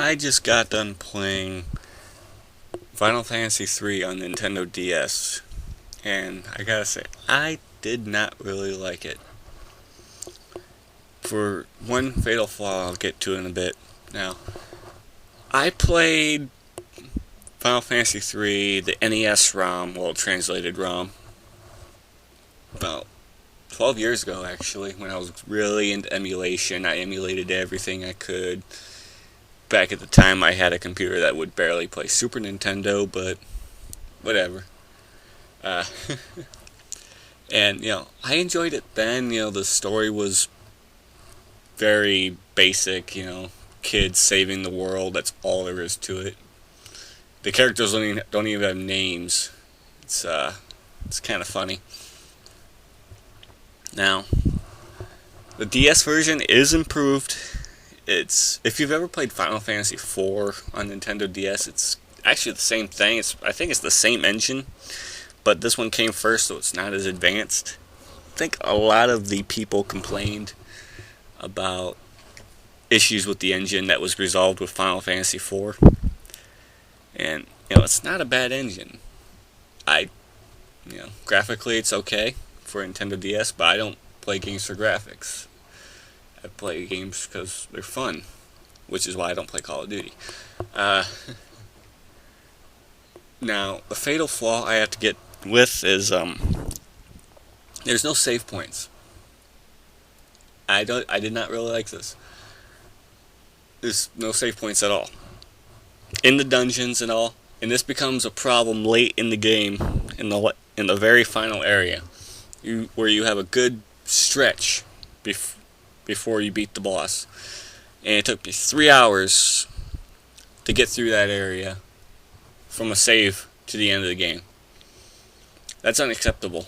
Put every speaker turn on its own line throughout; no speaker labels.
I just got done playing Final Fantasy III on Nintendo DS, and I gotta say, I did not really like it. For one fatal flaw I'll get to in a bit. Now, I played Final Fantasy III, the NES ROM, well, translated ROM, about 12 years ago actually, when I was really into emulation. I emulated everything I could. Back at the time, I had a computer that would barely play Super Nintendo, but whatever. Uh, and, I enjoyed it then. The story was very basic, kids saving the world. That's all there is to it. The characters don't even have names. It's kind of funny. Now, the DS version is improved. If you've ever played Final Fantasy IV on Nintendo DS, it's actually the same thing. I think it's the same engine, but this one came first, so it's not as advanced. I think a lot of the people complained about issues with the engine that was resolved with Final Fantasy IV, and it's not a bad engine. Graphically it's okay for Nintendo DS, but I don't play games for graphics. I play games because they're fun, which is why I don't play Call of Duty. Now, the fatal flaw I have to get with is there's no save points. I did not really like this. There's no save points at all in the dungeons and all, and this becomes a problem late in the game, in the very final area, where you have a good stretch before you beat the boss. And it took me 3 hours to get through that area from a save to the end of the game. That's unacceptable.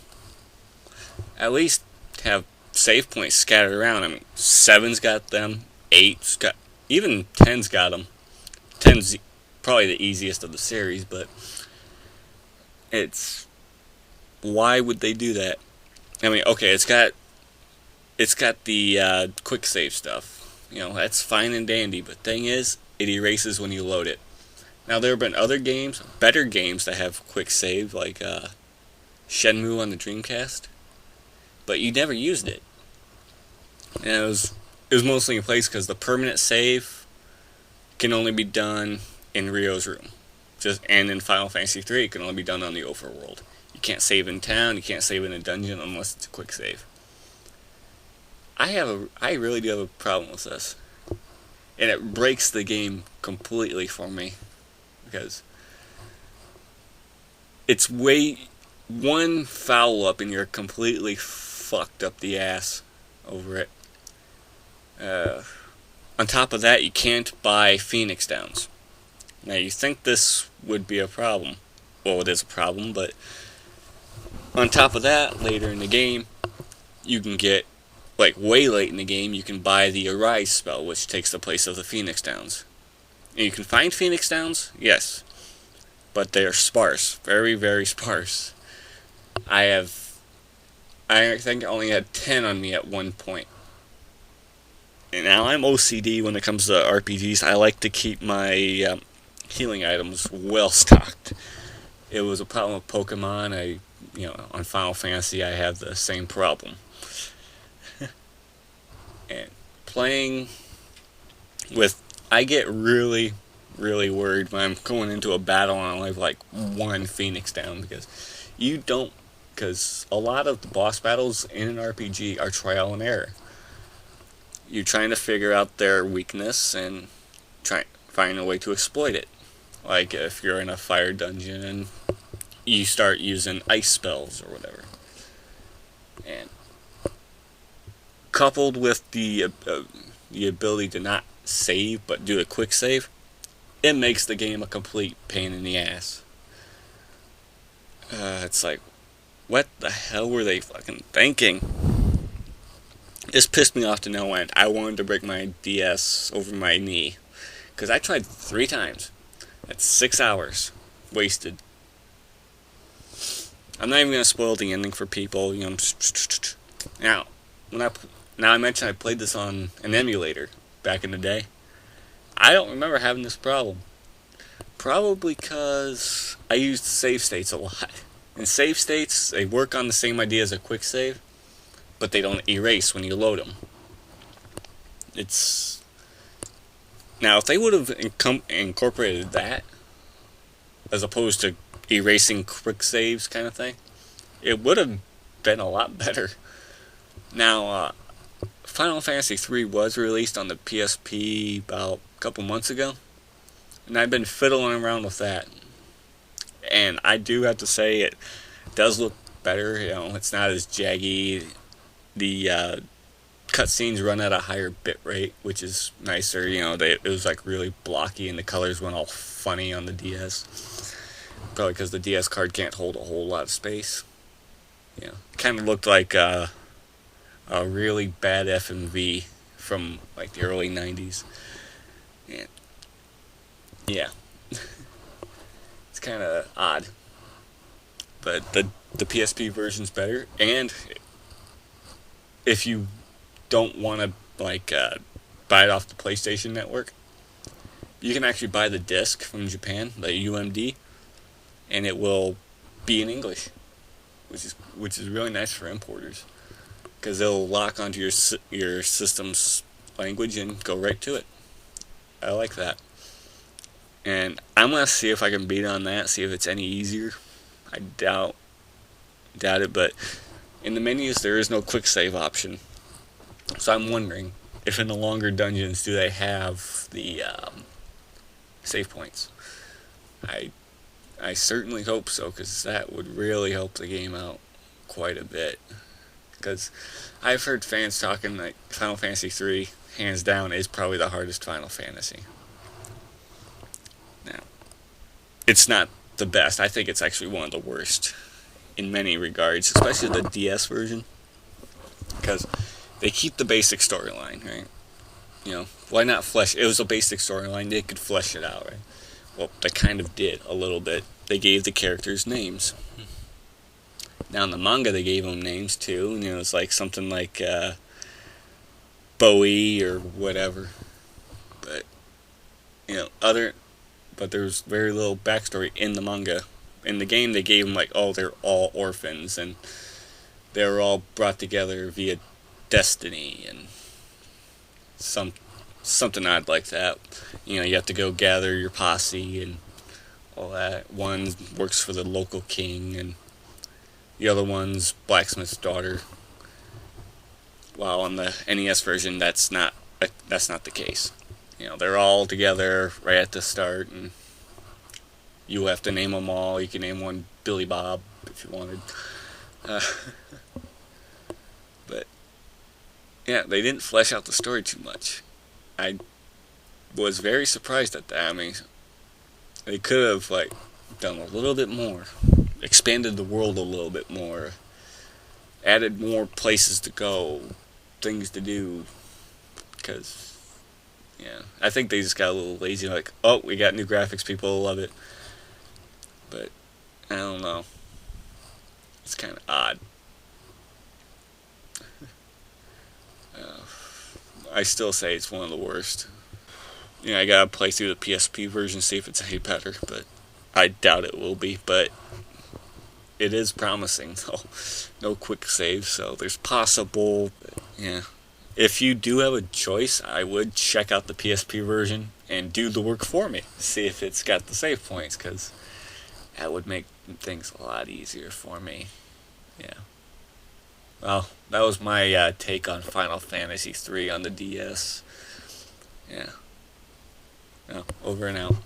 At least have save points scattered around. I mean, 7's got them, 8's got, even 10's got them. 10's probably the easiest of the series, but why would they do that? I mean, okay, it's got the quick save stuff. That's fine and dandy, but thing is, it erases when you load it. Now, there have been other games, better games that have quick save, like Shenmue on the Dreamcast, but you never used it. And it was mostly in place because the permanent save can only be done in Rio's room. And in Final Fantasy III, it can only be done on the overworld. You can't save in town, you can't save in a dungeon unless it's a quick save. I really do have a problem with this. And it breaks the game completely for me. Because it's one foul up and you're completely fucked up the ass over it. On top of that, you can't buy Phoenix Downs. Now, you think this would be a problem. Well, it is a problem, but on top of that, later in the game, you can get, way late in the game, you can buy the Arise spell, which takes the place of the Phoenix Downs. And you can find Phoenix Downs, yes, but they're sparse, very, very sparse. I think I only had 10 on me at one point. And now I'm OCD when it comes to RPGs. I like to keep my healing items well stocked. It was a problem with Pokemon. On Final Fantasy, I have the same problem. And playing with, I get really, really worried when I'm going into a battle and I only have one Phoenix down, because a lot of the boss battles in an RPG are trial and error. You're trying to figure out their weakness and try find a way to exploit it. Like if you're in a fire dungeon and you start using ice spells or whatever. And coupled with the ability to not save but do a quick save, it makes the game a complete pain in the ass. It's like, what the hell were they fucking thinking? This pissed me off to no end. I wanted to break my DS over my knee. Because I tried 3 times. That's 6 hours wasted. I'm not even going to spoil the ending for people. Now, I mentioned I played this on an emulator back in the day. I don't remember having this problem. Probably because I used save states a lot. And save states, they work on the same idea as a quick save, but they don't erase when you load them. It's now if they would have incorporated that as opposed to erasing quick saves kind of thing, it would have been a lot better. Now, Final Fantasy III was released on the PSP about a couple months ago, and I've been fiddling around with that. And I do have to say it does look better. It's not as jaggy. The cutscenes run at a higher bit rate, which is nicer. It was like really blocky, and the colors went all funny on the DS. Probably because the DS card can't hold a whole lot of space. Kind of looked like a really bad FMV from like the early 90s. And yeah. It's kind of odd. But the PSP version's better, and if you don't want to buy it off the PlayStation Network, you can actually buy the disc from Japan, the UMD, and it will be in English, which is really nice for importers, because they'll lock onto your system's language and go right to it. I like that, and I'm gonna see if I can beat on that. See if it's any easier. I doubt it, but in the menus there is no quick save option. So I'm wondering if in the longer dungeons do they have the save points. I certainly hope so, because that would really help the game out quite a bit. Because I've heard fans talking like Final Fantasy III, hands down, is probably the hardest Final Fantasy. Now, it's not the best. I think it's actually one of the worst in many regards, especially the DS version, because they keep the basic storyline, right? Why not flesh? It was a basic storyline. They could flesh it out, right? Well, they kind of did a little bit. They gave the characters names. Now in the manga, they gave them names too. It's like something like Bowie or whatever. But but there's very little backstory in the manga. In the game, they gave them they're all orphans, and they were all brought together via destiny and something odd like that. You have to go gather your posse and all that. One works for the local king, and the other one's blacksmith's daughter. While on the NES version, that's not the case. They're all together right at the start, and you have to name them all. You can name one Billy Bob if you wanted. But yeah, they didn't flesh out the story too much. I was very surprised at that. I mean, they could have done a little bit more, expanded the world a little bit more, added more places to go, things to do. Because I think they just got a little lazy. We got new graphics, people will love it. But I don't know. It's kind of odd. I still say it's one of the worst. I gotta play through the PSP version, see if it's any better, but I doubt it will be. But it is promising, though. No quick save, so there's possible. If you do have a choice, I would check out the PSP version and do the work for me. See if it's got the save points, because that would make things a lot easier for me. Yeah. Well, that was my take on Final Fantasy III on the DS. Yeah. Over and out.